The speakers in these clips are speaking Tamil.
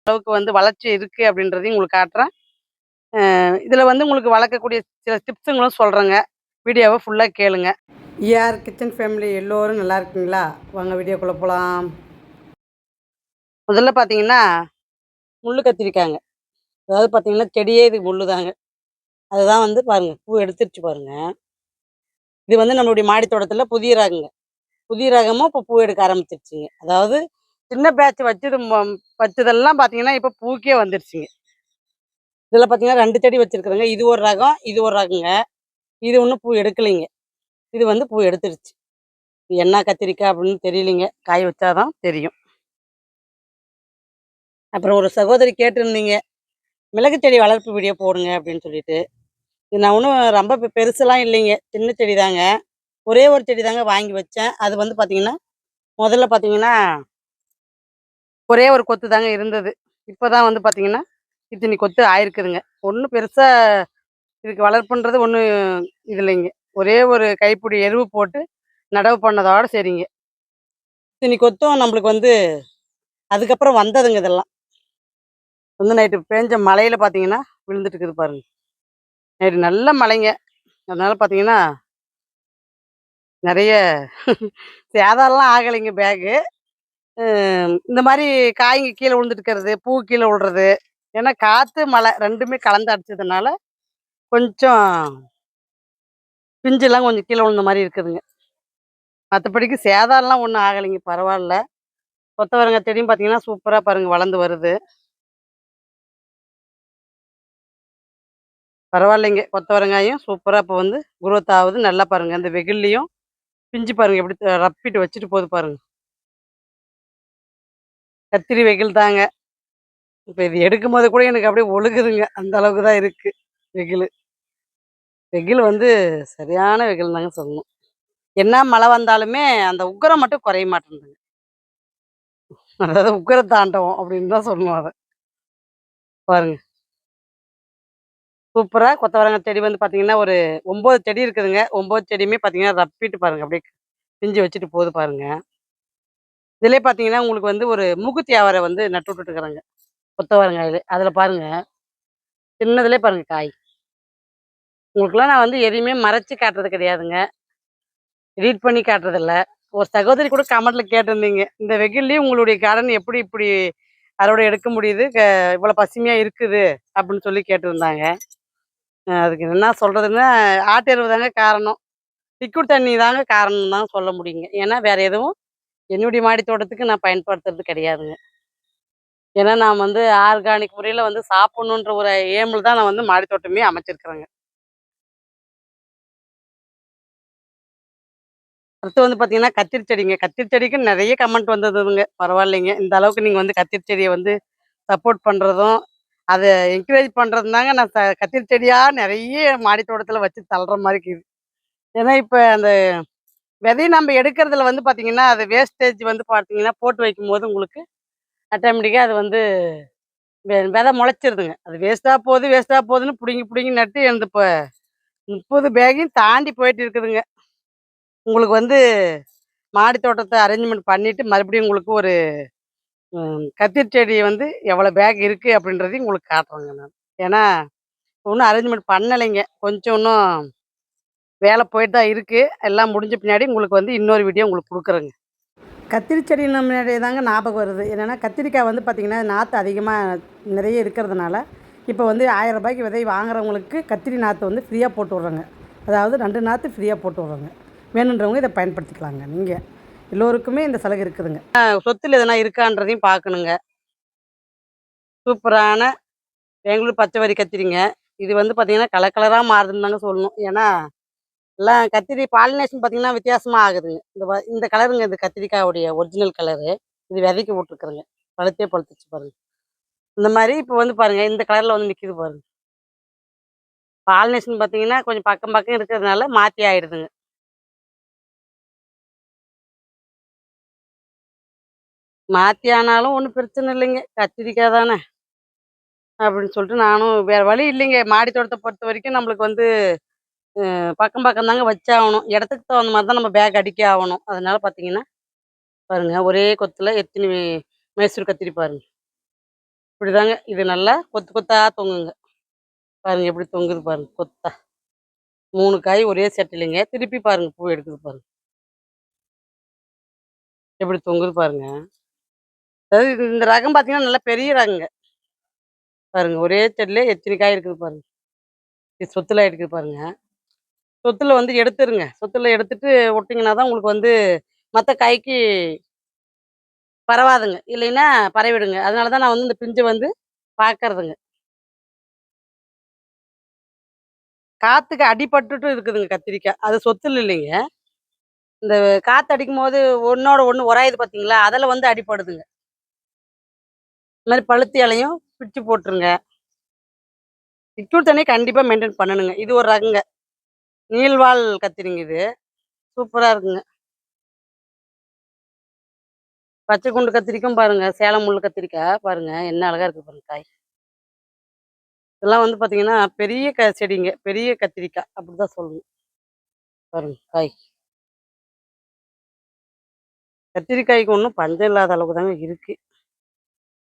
அளவுக்கு வந்து வளர்ச்சி இருக்கு அப்படின்றதையும் உங்களுக்கு காட்டுறேன். இதில வந்து உங்களுக்கு வளர்க்கக்கூடிய சில டிப்ஸுங்களும் சொல்றேங்க. வீடியோவ ஃபுல்லா கேளுங்க. கிச்சன் ஃபேமிலி எல்லோரும் நல்லா இருக்கீங்களா? வாங்க வீடியோக்குள்ள போலாம். முதல்ல பார்த்தீங்கன்னா, முள்ளு கத்திரிக்காங்க. அதாவது பார்த்தீங்கன்னா, செடியே இது முள்ளு தாங்க. அதுதான் வந்து பாருங்க, பூ எடுத்துருச்சு பாருங்க. இது வந்து நம்மளுடைய மாடி தோட்டத்தில புதிய ரகங்க. புதிய ரகமும் இப்போ பூ எடுக்க ஆரம்பிச்சிருச்சுங்க. அதாவது சின்ன பேட்ச் வச்சதெல்லாம் பார்த்தீங்கன்னா, இப்போ பூக்கே வந்துருச்சுங்க. இதில பார்த்தீங்கன்னா 2 செடி வச்சிருக்கிறேங்க. இது ஒரு ரகம், இது ஒரு ரகங்க. இது இன்னும் பூ எடுக்கலைங்க. இது வந்து பூ எடுத்துருச்சு. இது என்ன கத்திரிக்காய் அப்படின்னு தெரியலைங்க. காய் வச்சா தான் தெரியும். அப்புறம் ஒரு சகோதரி கேட்டிருந்தீங்க, மிளகு செடி வளர்ப்பு வீடியோ போடுங்க அப்படின்னு சொல்லிட்டு. இது நான் ஒன்றும் ரொம்ப பெருசுலாம் இல்லைங்க. சின்ன செடி தாங்க. ஒரே ஒரு செடி தாங்க வாங்கி வச்சேன். அது வந்து பார்த்தீங்கன்னா, முதல்ல பார்த்தீங்கன்னா, ஒரே ஒரு கொத்து தாங்க இருந்தது. இப்போ தான் வந்து பார்த்தீங்கன்னா, இத்தினி கொத்து ஆயிருக்குதுங்க. ஒண்ணும் பெருசா இதுக்கு வளர்ப்புன்றது ஒண்ணும் இது இல்லைங்க. ஒரே ஒரு கைப்பிடி எருவு போட்டு நடவு பண்ணதோட சரிங்க. இத்தினி கொத்தும் நம்மளுக்கு வந்து அதுக்கப்புறம் வந்ததுங்க இதெல்லாம். வந்து நைட்டு பேஞ்ச மழையில பார்த்தீங்கன்னா, விழுந்துட்டு இருக்குது பாருங்க. நைட்டு நல்ல மழைங்க. அதனால பார்த்தீங்கன்னா, நெறைய சேதாரம்லாம் ஆகலைங்க பேகு. இந்த மாரி காய்ங்க கீழ விழுந்துட்டு இருக்கிறது, பூ கீழ விழுறது. ஏன்னா காத்து, மழை 2மே கலந்து அடிச்சதுனால, கொஞ்சம் பிஞ்சுலாம் கொஞ்சம் கீழ விழுந்த மாரி இருக்குதுங்க. மத்தபடிக்கு சேதாரம்லாம் ஒண்ணும் ஆகலைங்க. பரவால்ல. கொத்தவரங்காய் செடியும் பார்த்தீங்கன்னா, சூப்பரா பாருங்க வளர்ந்து வருது. பரவாயில்லைங்க. கொத்தவரங்காயும் சூப்பரா இப்ப வந்து குரோத் ஆவுது. நல்லா பாருங்க. அந்த வெயில்லயும் பிஞ்சு பாருங்க எப்படி ரப்பிட்டு வச்சுட்டு போகுது பாருங்க. கத்திரி வெயில் தாங்க. இப்ப இது எடுக்கும்போது கூட எனக்கு அப்படியே ஒழுகுதுங்க. அந்த அளவுக்கு தான் இருக்கு வெயிலு. வெயில் வந்து சரியான வெயில் தாங்க சொல்லணும். என்ன மழை வந்தாலுமே அந்த உக்கிரம் மட்டும் குறைய மாட்டேன்துங்க. அதாவது உக்கிர தாண்டவம் அப்படின்னு தான் சொல்லணும் அத. பாருங்க. சூப்பரா கொத்தவரங்காய் செடி வந்து பார்த்தீங்கன்னா, ஒரு 9 செடி இருக்குதுங்க. 9 செடியுமே பார்த்தீங்கன்னா, ரப்பிட்டு பாருங்க. அப்படியே பிஞ்சு வச்சுட்டு போகுது பாருங்க. இதிலயே பார்த்தீங்கன்னா, உங்களுக்கு வந்து ஒரு மூக்குத்தி அவரை வந்து நட்டு விட்டுட்டுருக்குறேங்க. கொத்தவரங்காயிலே. அதில பாருங்க, சின்னதிலே பாருங்க காய். உங்களுக்கெல்லாம் நான் வந்து எதையுமே மறைச்சு காட்டுறது கிடையாதுங்க. எடிட் பண்ணி காட்டுறதில்ல. ஒரு சகோதரி கூட கமெண்ட்ல கேட்டிருந்தீங்க. இந்த வெயில்லயும் உங்களுடைய கார்டன் எப்படி இப்படி அறுவடை எடுக்க முடியுது? இவ்வளோ பசுமையா இருக்குது அப்படின்னு சொல்லி கேட்டிருந்தாங்க. அதுக்கு என்ன சொல்றதுன்னா, ஆட்டு எருவு தாங்க காரணம். லிக்விட் தண்ணி தாங்க காரணம் தான் சொல்ல முடியுங்க. ஏன்னா வேற எதுவும் என்னுடைய மாடி தோட்டத்துக்கு நான் பயன்படுத்துறது கிடையாதுங்க. ஏன்னா நான் வந்து ஆர்கானிக் முறையில வந்து சாப்பிடணுன்ற ஒரு எய்ம்ல தான் நான் வந்து மாடி தோட்டமே அமைச்சிருக்கிறேங்க. அடுத்து வந்து பார்த்தீங்கன்னா, கத்திரி செடிங்க. கத்திரி செடிக்கு நெறைய கமெண்ட் வந்ததுங்க. பரவாயில்லைங்க. இந்த அளவுக்கு நீங்க வந்து கத்திரி செடிய வந்து சப்போர்ட் பண்றதும், அத என்கரேஜ் பண்றதும் தாங்க நான் கத்திரி செடியா நெறைய மாடி தோட்டத்தில வச்சு தள்ளுற மாரி இருக்குது. ஏன்னா இப்ப அந்த விதைய நம்ம எடுக்கிறதுல வந்து பார்த்தீங்கன்னா, அது வேஸ்டேஜ் வந்து பார்த்தீங்கன்னா, போட்டு வைக்கும்போது உங்களுக்கு ஆட்டோமேட்டிக்கா அது வந்து விதை முளைச்சிருதுங்க. அது வேஸ்ட்டா போதுன்னு புடுங்கி, புடுங்கி நட்டு எனது இப்ப 30 பேக்கையும் தாண்டி போயிட்டு இருக்குதுங்க. உங்களுக்கு வந்து மாடி தோட்டத்த அரேஞ்ச்மெண்ட் பண்ணிட்டு, மறுபடியும் உங்களுக்கு ஒரு கத்திரி செடி வந்து எவ்வளோ பேக் இருக்கு அப்படின்றதையும் உங்களுக்கு காட்டுறேங்க நான். ஏன்னா, இன்னும் அரேஞ்ச்மெண்ட் பண்ணலைங்க. கொஞ்சம் இன்னும் வேலை போயிட்டு தான் இருக்கு. எல்லாம் முடிஞ்ச பின்னாடி உங்களுக்கு வந்து இன்னொரு வீடியோ உங்களுக்கு குடுக்குறேங்க. கத்திரி செடின முன்னாடியே தாங்க ஞாபகம் வருது. என்னன்னா, கத்திரிக்காய் வந்து பார்த்தீங்கன்னா, நாத்து அதிகமா நிறைய இருக்கிறதுனால, இப்போ வந்து ரூ. 1000 விதை வாங்குறவங்களுக்கு கத்திரி நாத்து வந்து ஃப்ரீயா போட்டு விட்றோங்க. அதாவது 2 நாத்து ஃப்ரீயா போட்டு விட்றோங்க. வேணுன்றவங்க இத பயன்படுத்திக்கலாங்க நீங்க. எல்லோருக்குமே இந்த சலுகை இருக்குதுங்க. சொத்துல எதனா இருக்கான்றதையும் பார்க்கணுங்க. சூப்பரான பெங்களூர் பச்சை வரி கத்திரிங்க. இது வந்து பார்த்தீங்கன்னா, கலர் கலரா மாறுதுன்னு தாங்க சொல்லணும். ஏன்னா, எல்லாம் கத்திரி பாலினேஷன் பார்த்தீங்கன்னா, வித்தியாசமா ஆகுதுங்க. இந்த கலருங்க இந்த கத்திரிக்காவுடைய ஒரிஜினல் கலரு. இது விதைக்கு விட்டுருக்குறேங்க. பழுத்தே பழுத்துருச்சு பாருங்க. இந்த மாரி இப்போ வந்து பாருங்க, இந்த கலர்ல வந்து நிக்குது பாருங்க. பாலினேஷன் பார்த்தீங்கன்னா, கொஞ்சம் பக்கம் பக்கம் இருக்கிறதுனால மாத்தி ஆயிடுதுங்க. மாத்தி ஆனாலும் ஒண்ணும் பிரச்சனை இல்லைங்க. கத்திரிக்காய் தானே! அப்படின்னு சொல்லிட்டு நானும் வேற வழி இல்லைங்க. மாடி தோட்டத்த பொறுத்தவரைக்கும் நம்மளுக்கு வந்து பக்கம் பக்கம் தாங்க வச்சாகணும். இடத்துக்கு தகுந்த மாரி தான் நம்ம பேக் அடிக்க ஆவணும். அதனால பார்த்தீங்கன்னா, பாருங்க ஒரே கொத்துல எத்தினி மைசூர் கத்திரி பாருங்க. இப்படிதாங்க இது நல்லா கொத்து கொத்தா தொங்குங்க. பாருங்க எப்படி தொங்குது பாருங்க கொத்தா. 3 காய் ஒரே சட்டிலைங்க. திருப்பி பாருங்க பூ எடுக்குது பாருங்க. எப்படி தொங்குது பாருங்க. அதாவது இந்த ரகம் பார்த்தீங்கன்னா, நல்லா பெரிய ரகங்க. பாருங்க ஒரே செடியிலே எத்தனை காய் இருக்குது பாருங்க. இது சொத்துல இருக்குது பாருங்க. சொத்துல வந்து எடுத்துருங்க. சொத்துல எடுத்துட்டு விட்டீங்கன்னா தான் உங்களுக்கு வந்து மத்த காய்க்கு பரவாதுங்க. இல்லைன்னா பரவிடுங்க. அதனால தான் நான் வந்து இந்த பிஞ்ச வந்து பார்க்கறதுங்க. காத்துக்கு அடிபட்டுட்டும் இருக்குதுங்க கத்திரிக்காய். அது சொத்துல இல்லைங்க. இந்த காத்து அடிக்கும்போது ஒண்ணோட ஒண்ணு உராயுது பார்த்தீங்களா? அதுல வந்து அடிபடுதுங்க. இந்த மாரி பழுத்து இலையும் பிச்சு போட்டுருங்க. லிக்விட் தண்ணி கண்டிப்பா மெயின்டெயின் பண்ணணுங்க. இது ஒரு ரகங்க. நீள்வால் கத்திரிங்க இது. சூப்பரா இருக்குங்க. பச்சை குண்டு கத்திரிக்கும் பாருங்க, சேலம் முள்ளு கத்திரிக்காய் பாருங்க, என்ன அழகா இருக்கு பாருங்க காய். இதெல்லாம் வந்து பார்த்தீங்கன்னா, பெரிய செடிங்க. பெரிய கத்திரிக்காய் அப்படிதான் சொல்லணும். பாருங்க காய். கத்திரிக்காய்க்கு ஒண்ணும் பஞ்சம் இல்லாத அளவுக்கு தாங்க இருக்கு.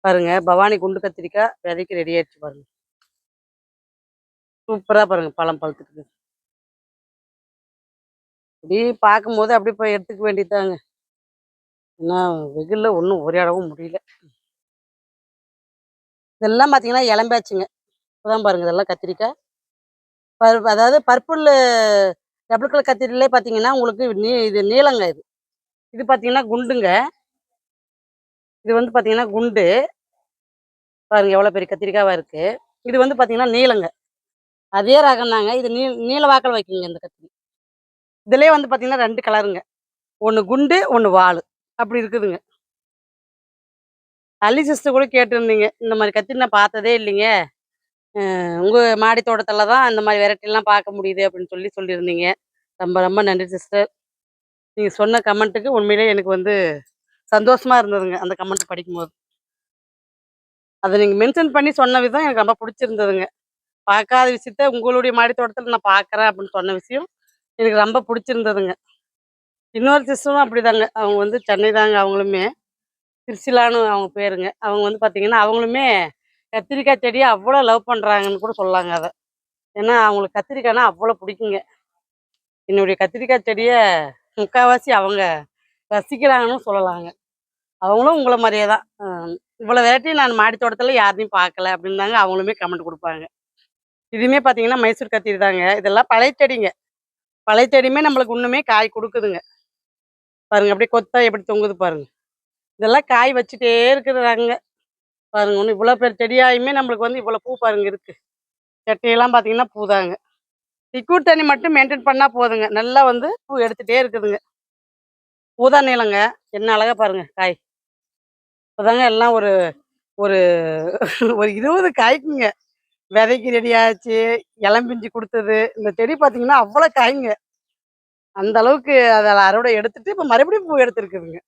பாருங்க பவானி குண்டு கத்திரிக்காய் விதைக்கு ரெடி ஆயிடுச்சு பாருங்க. சூப்பரா பாருங்க பழம் பழுத்துருக்கு. அப்படியே பார்க்கும்போது அப்படியே போய் எடுத்துக்க வேண்டியதுதாங்க. ஏன்னா வெயில்ல ஒண்ணும் உரையாடவும் முடியல. இதெல்லாம் பார்த்தீங்கன்னா இளம்பேச்சுங்க. இப்பதான் பாருங்க இதெல்லாம் கத்திரிக்காய். அதாவது பர்பிள் டபுள் கலர் கத்திரிலே பார்த்தீங்கன்னா, உங்களுக்கு இது நீளங்க இது. இது பார்த்தீங்கன்னா குண்டுங்க. இது வந்து பார்த்தீங்கன்னா குண்டு. பாருங்க எவ்வளோ பெரிய கத்திரிக்காவா இருக்கு. இது வந்து பார்த்தீங்கன்னா நீளங்க. அதே ரகம் தாங்க. இது நீள வாக்குல வைக்குங்க இந்த கத்திரி. இதிலயே வந்து பார்த்தீங்கன்னா 2 கலருங்க. ஒண்ணு குண்டு, ஒண்ணு வாலு. அப்படி இருக்குதுங்க. அல்லி சிஸ்டர் கூட கேட்டிருந்தீங்க. இந்த மாரி கத்திரி நான் பார்த்ததே இல்லைங்க. உங்க மாடி தோட்டத்தில தான் இந்த மாரி வெரைட்டிலாம் பார்க்க முடியுது அப்படின்னு சொல்லியிருந்தீங்க. ரொம்ப ரொம்ப நன்றி சிஸ்டர். நீங்க சொன்ன கமெண்ட்டுக்கு உண்மையிலேயே எனக்கு வந்து சந்தோஷமா இருந்ததுங்க. அந்த கமெண்ட் படிக்கும்போது. அத நீங்க மென்ஷன் பண்ணி சொன்ன விதம் எனக்கு ரொம்ப புடிச்சிருந்ததுங்க. பார்க்காத விஷயத்த உங்களுடைய மாடி தோட்டத்தில நான் பார்க்குறேன் அப்படின்னு சொன்ன விஷயம் எனக்கு ரொம்ப புடிச்சிருந்ததுங்க. இன்னொரு சிஸ்டரும் அப்படிதாங்க. அவங்க வந்து சென்னை தாங்க அவங்களுமே. திரிசிலான்னு அவங்க பேருங்க. அவங்க வந்து பார்த்தீங்கன்னா, அவங்களுமே கத்திரிக்காய் செடிய அவ்வளோ லவ் பண்றாங்கன்னு கூட சொல்லலாங்க அத. ஏன்னா, அவங்களுக்கு கத்திரிக்காய்னா அவ்வளோ பிடிக்குங்க. என்னுடைய கத்திரிக்காய் செடிய முக்காவாசி அவங்க ரசிக்கிறாங்கன்னு சொல்லலாங்க. அவங்களும் உங்கள மாரியே தான். இவ்வளோ வெரைட்டி நான் மாடி தோட்டத்தில யாரையும் பார்க்கல அப்படின்னு தாங்க அவங்களுமே கமெண்ட் குடுப்பாங்க. இதுவுமே பார்த்தீங்கன்னா, மைசூர் கத்திரி தாங்க. இதெல்லாம் பழைய செடிங்க. பழைய செடியுமே நம்மளுக்கு இன்னுமே காய் குடுக்குதுங்க. பாருங்க அப்படியே கொத்தா எப்படி தொங்குது பாருங்க. இதெல்லாம் காய் வச்சுட்டே இருக்கிறதாங்க. பாருங்க ஒன்னும் இவ்வளோ பெரிய செடியாயுமே நம்மளுக்கு வந்து இவ்வளோ பூ பாருங்க இருக்கு. சட்டையெல்லாம் பார்த்தீங்கன்னா பூதாங்க. லிக்விட் தண்ணி மட்டும் மெயின்டெயின் பண்ணா போதுங்க. நல்லா வந்து பூ எடுத்துட்டே இருக்குதுங்க. ஊதா நீளங்க. என்ன அழகா பாருங்க காய். இப்பதாங்க எல்லாம் ஒரு ஒரு ஒரு 20 காய்க்குங்க. விதைக்கு ரெடி ஆச்சு. இளம் பிஞ்சு குடுத்தது. இந்த செடி பார்த்தீங்கன்னா, அவ்வளோ காய்ங்க. அந்த அளவுக்கு அத அறுவடை எடுத்துட்டு, இப்ப மறுபடியும் பூ எடுத்திருக்குதுங்க.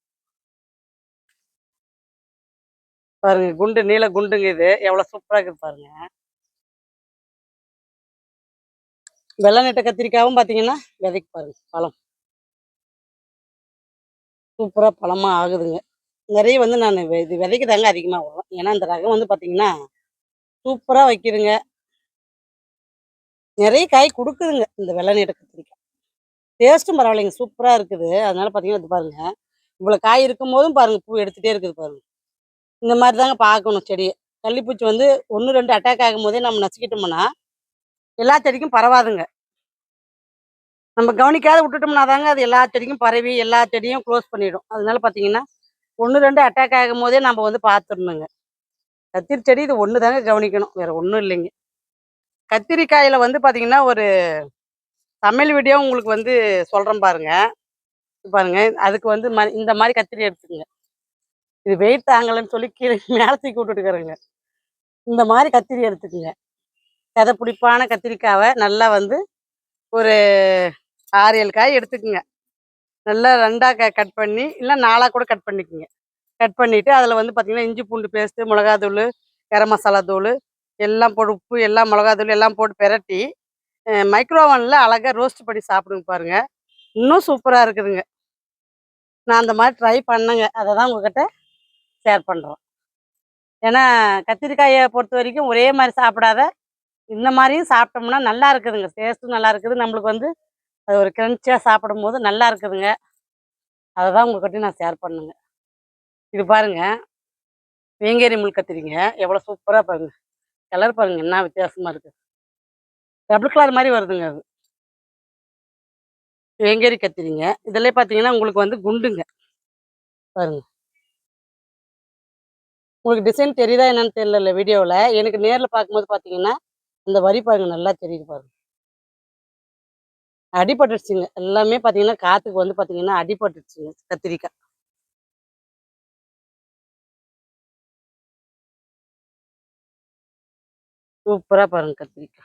பாருங்க குண்டு நீள குண்டுங்க இது. எவ்வளோ சூப்பரா இருக்குது பாருங்க. வெள்ள நெட்ட கத்திரிக்காவும் பார்த்தீங்கன்னா, விதைக்கு பாருங்க பழம். சூப்பரா பழமா ஆகுதுங்க. நெறைய வந்து நானு இது விதைக்கு தாங்க அதிகமா விடுறேன். ஏன்னா, இந்த ரகம் வந்து பார்த்தீங்கன்னா, சூப்பரா வைக்குதுங்க. நெறைய காய் குடுக்குதுங்க. இந்த வெள்ள நீட்ட கத்திரிக்காய். டேஸ்ட்டும் பரவாயில்லைங்க. சூப்பரா இருக்குது. அதனால பார்த்தீங்கன்னா, இது பாருங்க. இவ்வளோ காய் இருக்கும்போதும் பாருங்க, பூ எடுத்துட்டே இருக்குது பாருங்க. இந்த மாரி தாங்க பார்க்கணும் செடிய. கள்ளிப்பூச்சி வந்து 1, 2 அட்டாக் ஆகும்போதே நம்ம நசுக்கிட்டோம்னா, எல்லா செடிக்கும் பரவாதுங்க. நம்ம கவனிக்காத விட்டுட்டோம்னா தாங்க அது எல்லா செடிக்கும் பரவி, எல்லா செடியும் க்ளோஸ் பண்ணிடும். அதனால பார்த்தீங்கன்னா, 1, 2 அட்டாக் ஆகும்போதே நம்ம வந்து பார்த்துரணுங்க. கத்திரி செடி இது ஒண்ணு தாங்க கவனிக்கணும். வேற ஒண்ணும் இல்லைங்க. கத்திரிக்காயில வந்து பார்த்தீங்கன்னா, ஒரு சமையல் வீடியோ உங்களுக்கு வந்து சொல்றேன் பாருங்க. பாருங்க, அதுக்கு வந்து இந்த மாரி கத்திரி எடுத்துக்கங்க. இது வெயிட் தாங்கலன்னு சொல்லி கீழ மேல தூக்கி விட்டுட்டுருக்கிறேங்க. இந்த மாரி கத்திரி எடுத்துக்கங்க. சத புடிப்பான கத்திரிக்காவ நல்லா வந்து ஒரு 6, 7 காய் எடுத்துக்கங்க. நல்லா 2ஆ கட் பண்ணி, இல்ல 4ஆ கூட கட் பண்ணிக்கங்க. கட் பண்ணிட்டு, அதில வந்து பார்த்தீங்கன்னா, இஞ்சி பூண்டு பேஸ்ட்டு, மிளகாத்தூளு, கரம் மசாலா தூளு எல்லாம் போட்டு உப்பு எல்லாம் மிளகாத்தூள் எல்லாம் போட்டு பெரட்டி, மைக்ரோ ஓவன்ல அழகா ரோஸ்ட் பண்ணி சாப்பிடுங்க பாருங்க. இன்னும் சூப்பரா இருக்குதுங்க. நான் அந்த மாரி ட்ரை பண்ணேங்க. அத தான் உங்ககிட்ட ஷேர் பண்றோம். ஏன்னா கத்திரிக்காயை பொறுத்த வரைக்கும் ஒரே மாதிரி சாப்பிடாத இந்த மாதிரியும் சாப்பிட்டோம்னா நல்லா இருக்குதுங்க. டேஸ்ட்டும் நல்லா இருக்குது. நம்மளுக்கு வந்து அது ஒரு கிரன்ச்சியாக சாப்பிடும்போது நல்லா இருக்குதுங்க. அதை தான் உங்ககிட்ட நான் ஷேர் பண்ணுங்க. இது பாருங்க, வேங்கேரி முள் கத்திரிங்க. எவ்வளோ சூப்பராக பாருங்க. கலர் பாருங்க என்ன வித்தியாசமா இருக்கு. டபுள் கலர் மாதிரி வருதுங்க அது. வேங்கேரி கத்திரிங்க. இதிலே பார்த்தீங்கன்னா உங்களுக்கு வந்து குண்டுங்க. பாருங்க. உங்களுக்கு டிசைன் தெரியுதா என்னன்னு தெரியல வீடியோவில். எனக்கு நேரில் பார்க்கும்போது பார்த்தீங்கன்னா அந்த வரி பாருங்க நல்லா தெரியுது பாருங்க. அடிபட்டுருச்சுங்க. எல்லாமே பார்த்தீங்கன்னா காத்துக்கு வந்து பார்த்தீங்கன்னா அடிபட்டுருச்சுங்க கத்திரிக்காய். சூப்பரா பாருங்க கத்திரிக்காய்.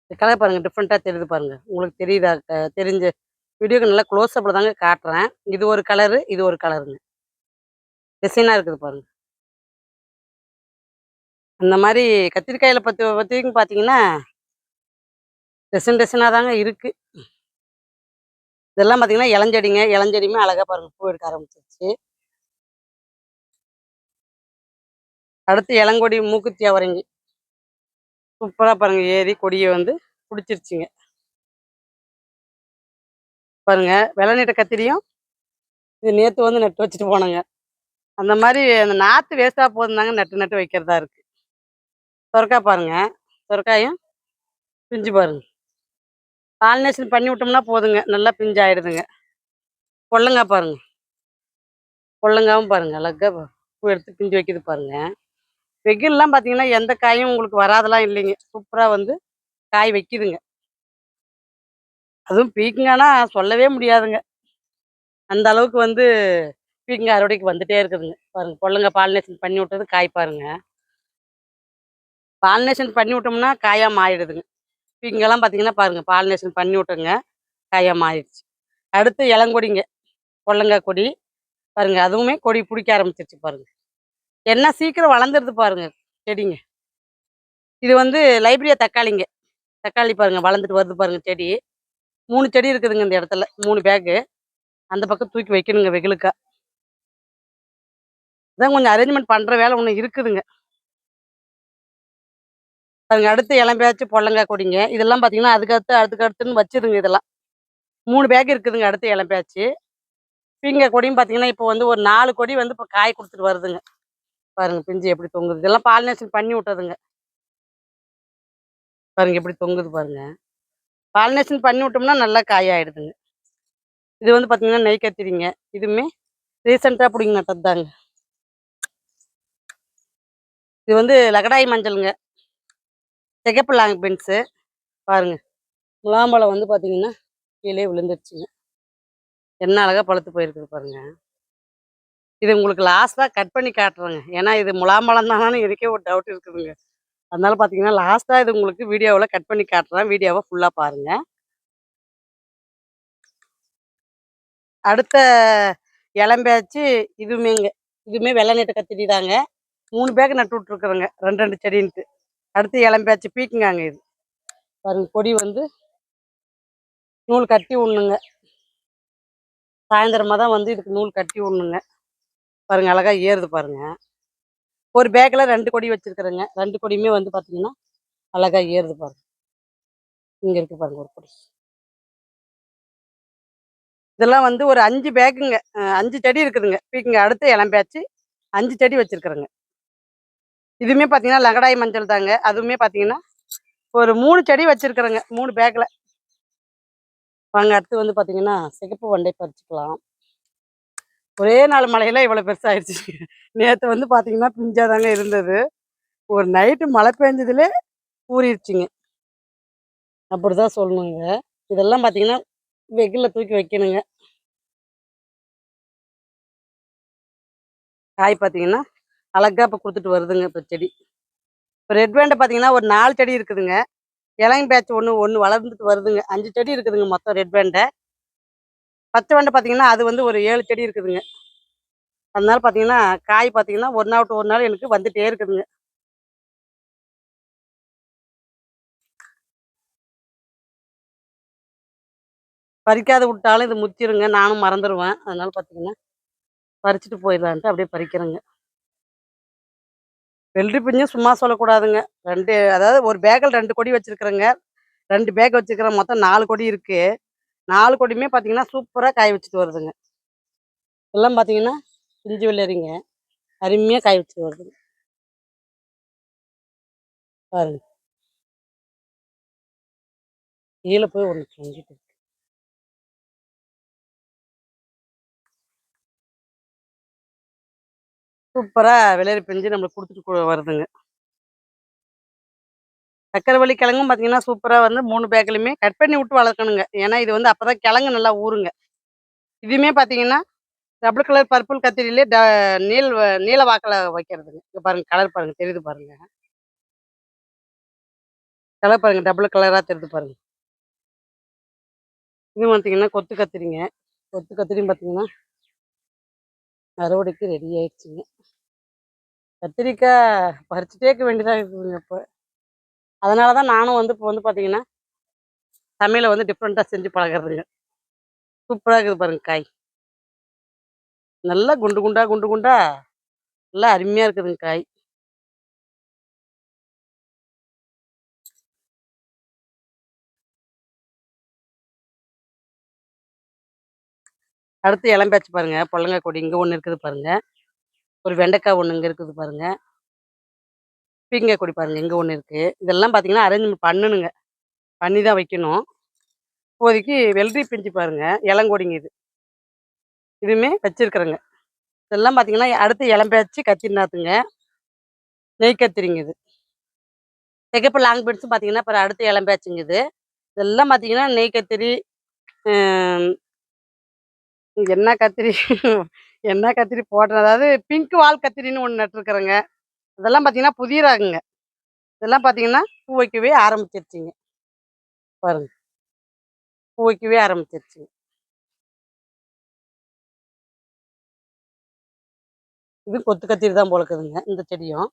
இந்த கலர் பாருங்க டிஃப்ரெண்ட்டா தெரியுது பாருங்க. உங்களுக்கு தெரியுதா? தெரிஞ்ச வீடியோக்கு நல்லா க்ளோஸ் அப்ல தாங்க காட்டுறேன். இது ஒரு கலரு, இது ஒரு கலருங்க. டிசைனா இருக்குது பாருங்க. அந்த மாரி கத்திரிக்காயில பொறுத்தவரைக்கும் பார்த்தீங்கன்னா, டிசைன் டிசைனா தாங்க இருக்கு. இதெல்லாம் பார்த்தீங்கன்னா இளஞ்செடிங்க. இளஞ்செடியுமே அழகா பாருங்க பூ எடுக்க ஆரம்பிச்சிருச்சு. அடுத்து இளங்கொடி மூக்குத்தி அவரைங்க. சூப்பரா பாருங்க ஏறி கொடிய வந்து புடிச்சிருச்சுங்க. பாருங்க வெள்ளை நீட்ட கத்திரியும், இது நேத்து வந்து நட்டு வச்சுட்டு போனேங்க. அந்த மாரி அந்த நாத்து வேஸ்ட்டா போதுந்தாங்க நட்டு நட்டு வைக்கிறதா இருக்கு. சொரக்கா பாருங்க. சொரக்காயும் பிஞ்சு பாருங்க. பாலினேஷன் பண்ணி விட்டோம்னா போதுங்க. நல்லா பிஞ்சு ஆயிடுதுங்க. பொடலங்கா பாருங்க. பொடலங்காவும் பாருங்க அழகா பூ எடுத்து பிஞ்சு வைக்குது பாருங்க. வெயில்லாம் பார்த்தீங்கன்னா, எந்த காயும் உங்களுக்கு வராதெல்லாம் இல்லைங்க. சூப்பரா வந்து காய் வைக்குதுங்க. அதுவும் பீர்க்கங்கானா சொல்லவே முடியாதுங்க. அந்த அளவுக்கு வந்து பீர்க்கங்கா அறுவடைக்கு வந்துட்டே இருக்குதுங்க. பாருங்க பொடலங்கா பாலினேஷன் பண்ணி விட்டது காய் பாருங்க. பாலினேஷன் பண்ணி விட்டோம்னா காயா மாறிடுதுங்க. பீர்க்கங்காலாம் பார்த்தீங்கன்னா பாருங்க, பாலினேஷன் பண்ணி விட்டோங்க. காயா மாறிடுச்சு. அடுத்து இளங்கொடிங்க. பொடலங்கா கொடி. பாருங்க அதுவுமே கொடி புடிக்க ஆரம்பிச்சிருச்சு பாருங்க. என்ன சீக்கிரம் வளர்ந்துருது பாருங்க செடிங்க. இது வந்து லைப்ரியா தக்காளிங்க. தக்காளி பாருங்க வளர்ந்துட்டு வருது பாருங்க செடி. 3 செடி இருக்குதுங்க இந்த இடத்துல. 3 பேக்கு. அந்த பக்கம் தூக்கி வைக்கணுங்க வெயிலுக்கா. அதான் கொஞ்சம் அரேஞ்ச்மெண்ட் பண்ற வேலை ஒண்ணு இருக்குதுங்க. பாருங்க அடுத்து இளம்பியாச்சு பொடலங்கா கொடிங்க. இதெல்லாம் பார்த்தீங்கன்னா, அதுக்கு அடுத்துன்னு வச்சுதுங்க இதெல்லாம். 3 பேக் இருக்குதுங்க அடுத்து இளம்பியாச்சு. பீர்க்கங்கா கொடியும் பார்த்தீங்கன்னா, இப்போ வந்து ஒரு 4 கொடி வந்து இப்போ காய் குடுத்துட்டு வருதுங்க. பாருங்க பிஞ்சு எப்படி தொங்குது. இதெல்லாம் பாலினேஷன் பண்ணி விட்டதுங்க. பாருங்க எப்படி தொங்குது பாருங்க. பாலினேஷன் பண்ணி விட்டோம்னா நல்லா காயாயிடுதுங்க. இது வந்து பார்த்தீங்கன்னா, நெய் கத்திரிங்க. இதுவுமே ரீசென்ட்டா புடுங்கி நட்டது தாங்க. இது வந்து லகடாய் மஞ்சள்ங்க. சிகப்பு லாங் பீன்ஸு. பாருங்க. முலாம்பழம் வந்து பார்த்தீங்கன்னா, கீழயே விழுந்துருச்சுங்க. என்ன அழகா பழுத்து போயிருக்குது பாருங்க. இது உங்களுக்கு லாஸ்ட்டா கட் பண்ணி காட்டுறேங்க. ஏன்னா இது முலாம்பழம் தானான்னு எனக்கே ஒரு டவுட் இருக்குதுங்க. அதனால பார்த்தீங்கன்னா, லாஸ்ட்டா இது உங்களுக்கு வீடியோவுல கட் பண்ணி காட்டுறேன். வீடியோவ ஃபுல்லா பாருங்க. அடுத்த இளம்பியாச்சு இதுவுமேங்க. இதுவுமே வெள்ளை நீட்ட கத்திரி தாங்க. 3 பேக் நட்டு விட்டுருக்குறேங்க. 2, 2 செடின்ட்டு. அடுத்து இளம்பியாச்சு பீர்க்கங்காங்க இது. பாருங்க கொடி வந்து நூல் கட்டி விடணுங்க. சாயந்தரமா தான் வந்து இதுக்கு நூல் கட்டி விடணுங்க. பாருங்க அழகா ஏறுது பாருங்க. ஒரு பேக்ல 2 கொடி வச்சிருக்கிறேங்க. 2 கொடியுமே வந்து பார்த்தீங்கன்னா, அழகா ஏறுது பாருங்க. இங்க இருக்கு பாருங்க ஒரு கொடி. இதெல்லாம் வந்து ஒரு 5 பேக்குங்க. 5 செடி இருக்குதுங்க. பீர்க்கங்கா அடுத்து இளம்பியாச்சு 5 செடி வச்சிருக்கிறேங்க. இதுவுமே பார்த்தீங்கன்னா, லங்கடாய் மஞ்சள் தாங்க. அதுவுமே பார்த்தீங்கன்னா, ஒரு 3 செடி வச்சிருக்கிறேங்க. 3 பேக்ல. வாங்க அடுத்து வந்து பார்த்தீங்கன்னா, சிகப்பு வெண்டை பறிச்சுக்கலாம். ஒரே நாள் மழையில இவ்வளோ பெருசாயிருச்சு. நேத்து வந்து பார்த்தீங்கன்னா, பிஞ்சா தாங்க இருந்தது. ஒரு நைட்டு மழை பெஞ்சதுலே ஊறிடுச்சுங்க. அப்படிதான் சொல்லணுங்க. இதெல்லாம் பார்த்தீங்கன்னா, வெயில்ல தூக்கி வைக்கணுங்க. காய் பார்த்தீங்கன்னா, அழகா இப்ப குடுத்துட்டு வருதுங்க இப்ப செடி. இப்ப ரெட் வெண்ட பார்த்தீங்கன்னா, ஒரு 4 செடி இருக்குதுங்க. இளங் பேட்ச் ஒண்ணு வளர்ந்துட்டு வருதுங்க. 5 செடி இருக்குதுங்க மொத்தம் ரெட் வெண்ட. பச்சை வெண்ட பார்த்தீங்கன்னா, அது வந்து ஒரு 7 செடி இருக்குதுங்க. அதனால பார்த்தீங்கன்னா, காய் பார்த்தீங்கன்னா, ஒரு நாள் விட்டு ஒரு நாள் எனக்கு வந்துட்டே இருக்குதுங்க. பறிக்காத விட்டாலும் இது முத்திருங்க. நானும் மறந்துருவேன். அதனால பார்த்தீங்கன்னா, பறிச்சுட்டு போயிடலான்ட்டு அப்படியே பறிக்கிறேங்க. வெள்ளரி பிஞ்சும் சும்மா சொல்லக்கூடாதுங்க. 2 அதாவது ஒரு பேக்கில் 2 கொடி வச்சிருக்கிறேங்க. 2 பேக் வச்சிருக்கிறேன். மொத்தம் 4 கொடி இருக்கு. 4 கொடியுமே பார்த்தீங்கன்னா, சூப்பரா காய் வச்சுட்டு வருதுங்க. எல்லாம் பார்த்தீங்கன்னா, பிஞ்சு வெள்ளரிங்க. அருமையா காய் வச்சுட்டு வருதுங்க. பாருங்க. கீழ போய் ஒண்ணு தொங்கிட்டு இருக்கு. சூப்பரா வெள்ளரி பிஞ்சு நம்மளுக்கு குடுத்துட்டு வருதுங்க. சர்க்கரைவள்ளி கிழங்கும் பார்த்தீங்கன்னா, சூப்பரா வந்து 3 பேக்லயுமே கட் பண்ணி விட்டு வளர்க்கணுங்க. ஏன்னா, இது வந்து அப்பதான் கிழங்கு நல்லா ஊறுங்க. இதுவுமே பார்த்தீங்கன்னா, டபுள் கலர் பர்பிள் கத்திரியிலே நீல வாக்குல வைக்கிறதுங்க. இங்க பாருங்க கலர் பாருங்க. தெரியுது பாருங்க. கலர் பாருங்க. டபுள் கலரா தெரியுது பாருங்க. இது பார்த்தீங்கன்னா, கொத்து கத்திரிங்க. கொத்து கத்திரியும் பார்த்தீங்கன்னா, அறுவடைக்கு ரெடி ஆயிடுச்சுங்க. கத்திரிக்காய் பறிச்சுட்டே இருக்க வேண்டியதா இருக்குதுங்க இப்ப. அதனால தான் நானும் வந்து இப்ப வந்து பார்த்தீங்கன்னா, சமையல வந்து டிஃப்ரெண்ட்டா செஞ்சு பழகுறதுங்க. சூப்பரா இருக்குது பாருங்க காய். நல்லா குண்டு குண்டா, குண்டு குண்டா நல்லா அருமையா இருக்குதுங்க காய். அடுத்து இளம்பேச்சு பாருங்க. பொடலங்கா கொடி இங்க ஒண்ணு இருக்குது பாருங்க. ஒரு வெண்டைக்காய் ஒண்ணு இங்க இருக்குது பாருங்க. பீர்க்கங்காய் கொடி பாருங்க இங்க ஒண்ணு இருக்கு. இதெல்லாம் பார்த்தீங்கன்னா, அரேஞ்ச்மென்ட் பண்ணணுங்க. பண்ணி தான் வைக்கணும். இப்போதைக்கு வெள்ளரி பிஞ்சு பாருங்க. இளங்கொடிங்க இது. இதுவுமே வச்சிருக்கிறேங்க. இதெல்லாம் பார்த்தீங்கன்னா, அடுத்து இளம்பேச்சு கத்திரி நாத்துங்க. நெய் கத்திரிங்க இது. சிகப்பு லாங் பீன்ஸும் பார்த்தீங்கன்னா, அப்புறம் அடுத்து இளம்பேச்சுங்க இது. இதெல்லாம் பார்த்தீங்கன்னா, நெய் கத்திரி, அ என்ன கத்திரி என்ன கத்திரி போடுறது அதாவது பிங்க் வால் கத்திரின்னு ஒண்ணு நட்டுருக்குறேங்க. அதெல்லாம் பார்த்தீங்கன்னா, புதிய ரகங்க. இதெல்லாம் பார்த்தீங்கன்னா, பூ வைக்கவே ஆரம்பிச்சிருச்சுங்க. பாருங்க. பூ வைக்கவே ஆரம்பிச்சிருச்சுங்க. இது கொத்து கத்திரி தான் போல இருக்குதுங்க, இந்த செடியும்.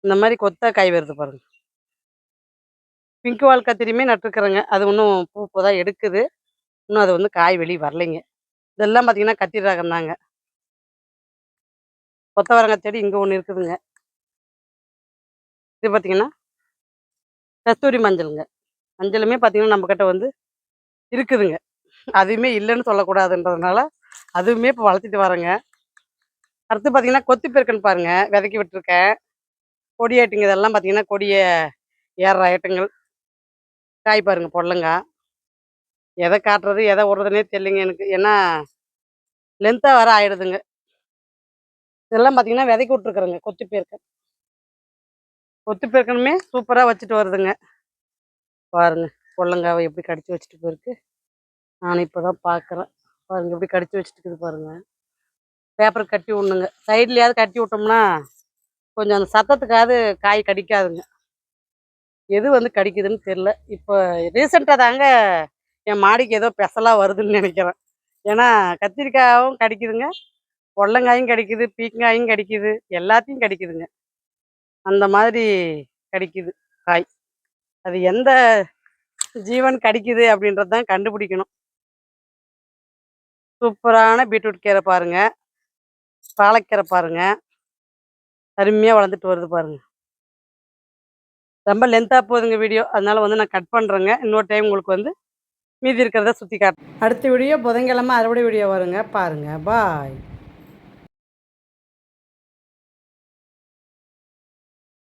இந்த மாரி கொத்தா காய் வருது பாருங்க. பிங்க் வால் கத்திரியுமே நட்டுருக்குறேங்க. அது இன்னும் பூ இப்ப தான் எடுக்குது. இன்னும் அது வந்து காய் வெளிய வரலைங்க. இதெல்லாம் பார்த்தீங்கன்னா, கத்திரி ரகம் தாங்க. கொத்தவரங்காய் செடி இங்க ஒண்ணு இருக்குதுங்க. இது பார்த்தீங்கன்னா, கஸ்தூரி மஞ்சள்ங்க. மஞ்சளுமே பார்த்தீங்கன்னா, நம்மகிட்ட வந்து இருக்குதுங்க. அதுவுமே இல்லன்னு சொல்லக்கூடாதுன்றதுனால, அதுவுமே இப்ப வளர்த்துட்டு வரேங்க. அடுத்து பார்த்தீங்கன்னா, கொத்து பெருக்கன்னு பாருங்க. விதைக்கி விட்டுருக்கேன். கொடி ஐட்டங்க இதெல்லாம் பார்த்தீங்கன்னா, கொடிய ஏறுற ஐட்டங்கள். காய் பாருங்க பொடலங்கா. எத காட்டுறது, எத விடுறதுன்னே தெரியலைங்க எனக்கு. ஏன்னா, லென்த்தா வேற ஆயிடுதுங்க. இதெல்லாம் பார்த்தீங்கன்னா, விதைக்கி விட்டுருக்குறேங்க. கொத்து பெருக்கன். கொத்து பெருக்கனுமே சூப்பரா வச்சுட்டு வருதுங்க. பாருங்க, பொடலங்காவ எப்படி கடிச்சு வச்சுட்டு போயிருக்கு. நானும் இப்ப தான் பார்க்குறேன். பாருங்க எப்படி கடிச்சு வச்சுட்டு இருக்குது பாருங்க. பேப்பர் கட்டி விடணுங்க. சைட்லயாவது கட்டி விட்டோம்னா, கொஞ்சம் அந்த சத்தத்துக்காவது காய் கடிக்காதுங்க. எது வந்து கடிக்குதுன்னு தெரியல. இப்ப ரீசென்ட்டா தாங்க என் மாடிக்கு ஏதோ பெசலா வருதுன்னு நெனைக்கிறேன். ஏன்னா, கத்திரிக்காயும் கடிக்குதுங்க, பொடலங்காயும் கடிக்குது, பீர்க்கங்காயும் கடிக்குது, எல்லாத்தையும் கடிக்குதுங்க. அந்த மாதிரி கடிக்குது காய். அது எந்த ஜீவன் கடிக்குது அப்படின்றது தான் கண்டுபிடிக்கணும். சூப்பரான பீட்ரூட் கீரை பாருங்க, பாலக்கீரை பாருங்க, அருமையா வளர்ந்துட்டு வருது பாருங்க. ரொம்ப லென்த்தா போகுதுங்க வீடியோ. அதனால வந்து நான் கட் பண்றேங்க. இன்னொரு டைம் உங்களுக்கு வந்து மீதி இருக்கிறத சுத்தி காட்டுறேன். அடுத்த வீடியோ புதன்கிழமை அறுவடை வீடியோ வருங்க. பாருங்க. பாய்.